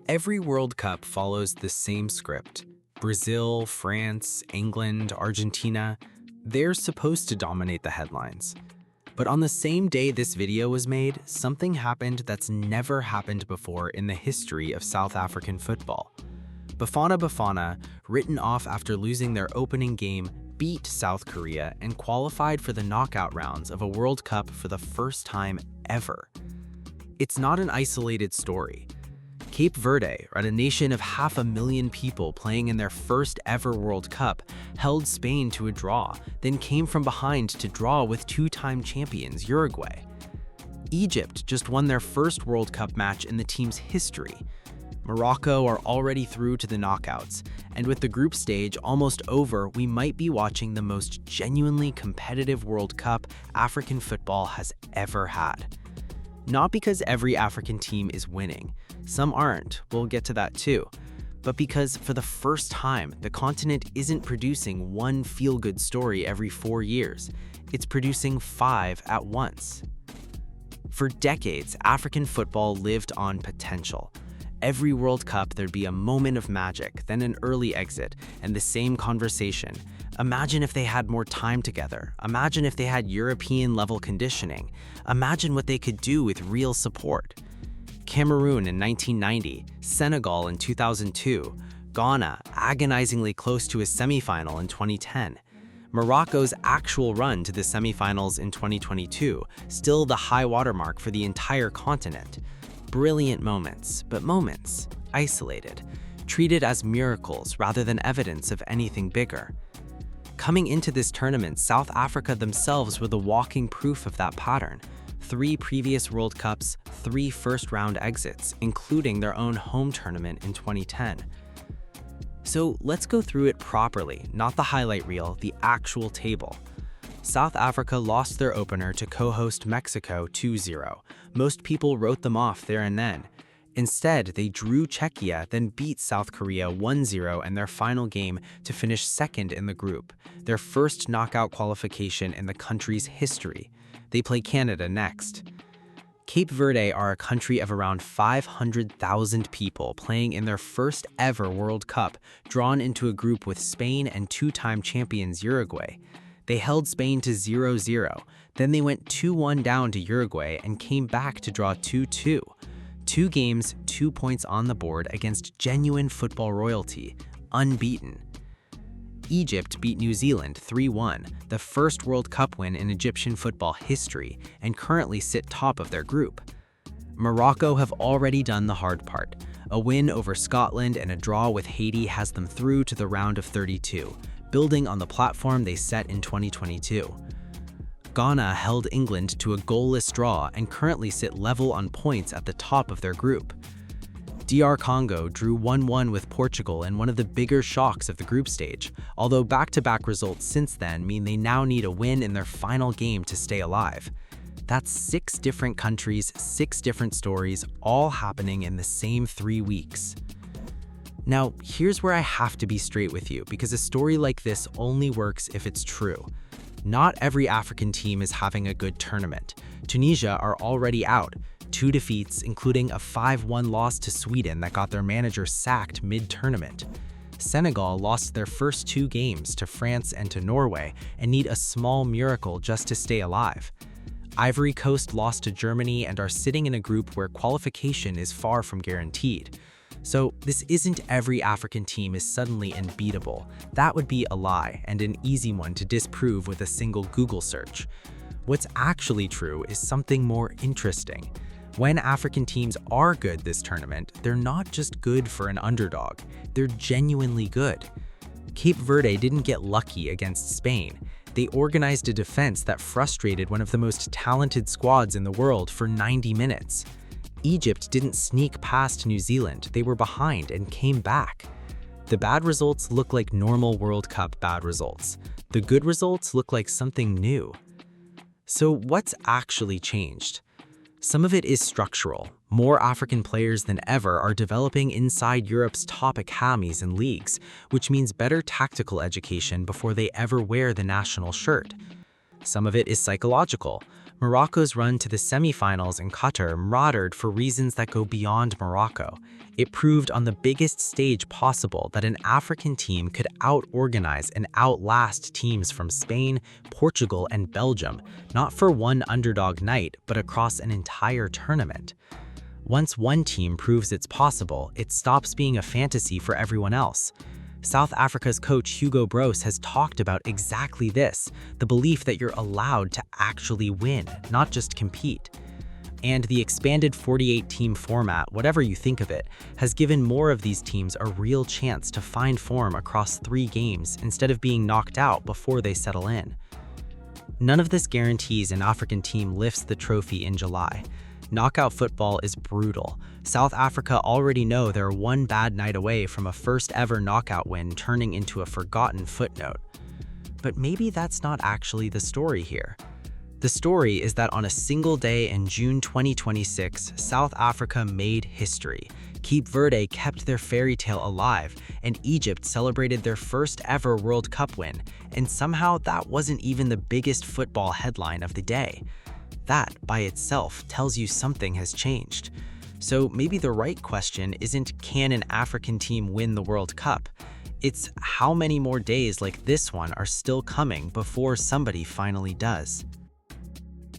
Every World Cup follows the same script. Brazil, France, England, Argentina, they're supposed to dominate the headlines. But on the same day this video was made, something happened that's never happened before in the history of South African football. Bafana Bafana, written off after losing their opening game, beat South Korea and qualified for the knockout rounds of a World Cup for the first time ever. It's not an isolated story. Cape Verde, a nation of 500,000 people playing in their first ever World Cup, held Spain to a draw, then came from behind to draw with two-time champions Uruguay. Egypt just won their first World Cup match in the team's history. Morocco are already through to the knockouts, and with the group stage almost over, we might be watching the most genuinely competitive World Cup African football has ever had. Not because every African team is winning. Some aren't, we'll get to that too. But because for the first time, the continent isn't producing one feel-good story every 4 years. It's producing 5 at once. For decades, African football lived on potential. Every World Cup, there'd be a moment of magic, then an early exit, and the same conversation. Imagine if they had more time together. Imagine if they had European-level conditioning. Imagine what they could do with real support. Cameroon in 1990, Senegal in 2002, Ghana agonizingly close to a semifinal in 2010. Morocco's actual run to the semifinals in 2022, still the high watermark for the entire continent. Brilliant moments, but moments, isolated, treated as miracles rather than evidence of anything bigger. Coming into this tournament, South Africa themselves were the walking proof of that pattern. 3 previous World Cups, 3 first-round exits, including their own home tournament in 2010. So let's go through it properly, not the highlight reel, the actual table. South Africa lost their opener to co-host Mexico 2-0. Most people wrote them off there and then. Instead, they drew Czechia, then beat South Korea 1-0 in their final game to finish second in the group, their first knockout qualification in the country's history. They play Canada next. Cape Verde are a country of around 500,000 people playing in their first ever World Cup, drawn into a group with Spain and two-time champions Uruguay. They held Spain to 0-0, then they went 2-1 down to Uruguay and came back to draw 2-2. 2 games, 2 points on the board against genuine football royalty, unbeaten. Egypt beat New Zealand 3-1, the first World Cup win in Egyptian football history, and currently sit top of their group. Morocco have already done the hard part. A win over Scotland and a draw with Haiti has them through to the round of 32, building on the platform they set in 2022. Ghana held England to a goalless draw and currently sit level on points at the top of their group. DR Congo drew 1-1 with Portugal in one of the bigger shocks of the group stage, although back-to-back results since then mean they now need a win in their final game to stay alive. That's 6 different countries, 6 different stories, all happening in the same 3 weeks. Now, here's where I have to be straight with you, because a story like this only works if it's true. Not every African team is having a good tournament. Tunisia are already out. 2 defeats, including a 5-1 loss to Sweden that got their manager sacked mid-tournament. Senegal lost their first 2 games to France and to Norway and need a small miracle just to stay alive. Ivory Coast lost to Germany and are sitting in a group where qualification is far from guaranteed. So this isn't every African team is suddenly unbeatable. That would be a lie and an easy one to disprove with a single Google search. What's actually true is something more interesting. When African teams are good this tournament, they're not just good for an underdog, they're genuinely good. Cape Verde didn't get lucky against Spain. They organized a defense that frustrated one of the most talented squads in the world for 90 minutes. Egypt didn't sneak past New Zealand, they were behind and came back. The bad results look like normal World Cup bad results. The good results look like something new. So what's actually changed? Some of it is structural. More African players than ever are developing inside Europe's top academies and leagues, which means better tactical education before they ever wear the national shirt. Some of it is psychological. Morocco's run to the semifinals in Qatar mattered for reasons that go beyond Morocco. It proved on the biggest stage possible that an African team could out-organize and outlast teams from Spain, Portugal, and Belgium, not for one underdog night, but across an entire tournament. Once one team proves it's possible, it stops being a fantasy for everyone else. South Africa's coach Hugo Broos has talked about exactly this, the belief that you're allowed to actually win, not just compete. And the expanded 48-team format, whatever you think of it, has given more of these teams a real chance to find form across 3 games instead of being knocked out before they settle in. None of this guarantees an African team lifts the trophy in July. Knockout football is brutal. South Africa already know they're one bad night away from a first-ever knockout win turning into a forgotten footnote. But maybe that's not actually the story here. The story is that on a single day in June 2026, South Africa made history. Cape Verde kept their fairy tale alive, and Egypt celebrated their first-ever World Cup win, and somehow that wasn't even the biggest football headline of the day. That, by itself, tells you something has changed. So maybe the right question isn't, can an African team win the World Cup? It's how many more days like this one are still coming before somebody finally does.